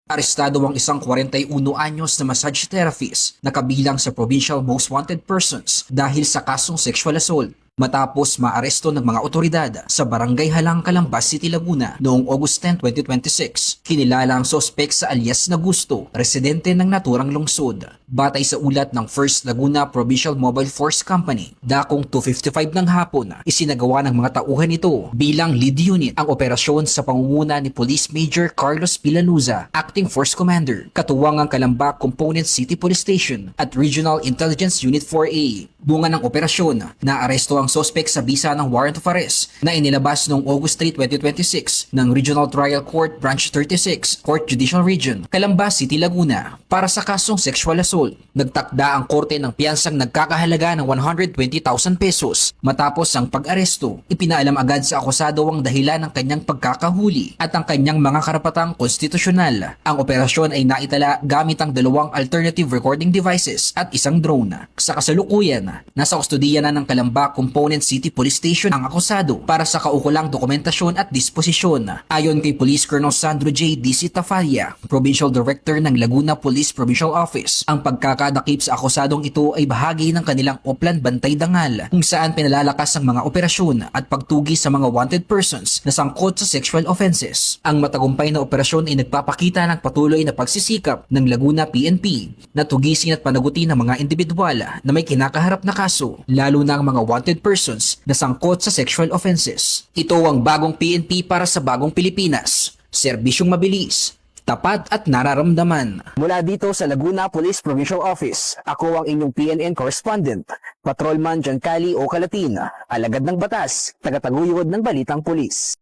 Arestado ang isang 41 anyos na massage therapist na kabilang sa provincial most wanted persons dahil sa kasong sexual assault. Matapos maaresto ng mga otoridad sa Barangay Halang, Calambas City, Laguna noong August 10, 2026. Kinilala ang sospek sa alias na Gusto, residente ng naturang lungsod. Batay sa ulat ng First Laguna Provincial Mobile Force Company, dakong 2:55 ng hapon, isinagawa ng mga tauhan ito bilang lead unit ang operasyon sa pangunguna ni Police Major Carlos Villanuza, Acting Force Commander, katuwang ang Calamba Component City Police Station at Regional Intelligence Unit 4A. Bunga ng operasyon, naaresto ang sospek sa bisa ng warrant of arrest na inilabas noong August 3, 2026 ng Regional Trial Court Branch 36, Court Judicial Region, Calamba City, Laguna para sa kasong sexual assault. Nagtakda ang korte ng piyansang nagkakahalaga ng 120,000 pesos. Matapos ang pag-aresto, ipinaalam agad sa akusado ang dahilan ng kanyang pagkakahuli at ang kanyang mga karapatang konstitusyonal. Ang operasyon ay naitala gamit ang 2 alternative recording devices at isang drone. Sa kasalukuyan, nasa kustodiya na ng Calamba Component City Police Station ang akusado para sa kaukulang dokumentasyon at disposisyon. Ayon kay Police Colonel Sandro J. D.C. Tafaria, Provincial Director ng Laguna Police Provincial Office, ang pagkakadakip sa akusadong ito ay bahagi ng kanilang Oplan Bantay Dangal kung saan pinalalakas ang mga operasyon at pagtugi sa mga wanted persons na sangkot sa sexual offenses. Ang matagumpay na operasyon ay nagpapakita ng patuloy na pagsisikap ng Laguna PNP na tugisin at panagutin ng mga individual na may kinakaharap na kaso, lalo na ang mga wanted persons na sangkot sa sexual offenses. Ito ang bagong PNP para sa bagong Pilipinas. Serbisyong mabilis, tapat at nararamdaman. Mula dito sa Laguna Police Provincial Office, ako ang inyong PNN correspondent, Patrolman Giancarlo O. Calatin, alagad ng batas, tagataguyod ng Balitang Pulis.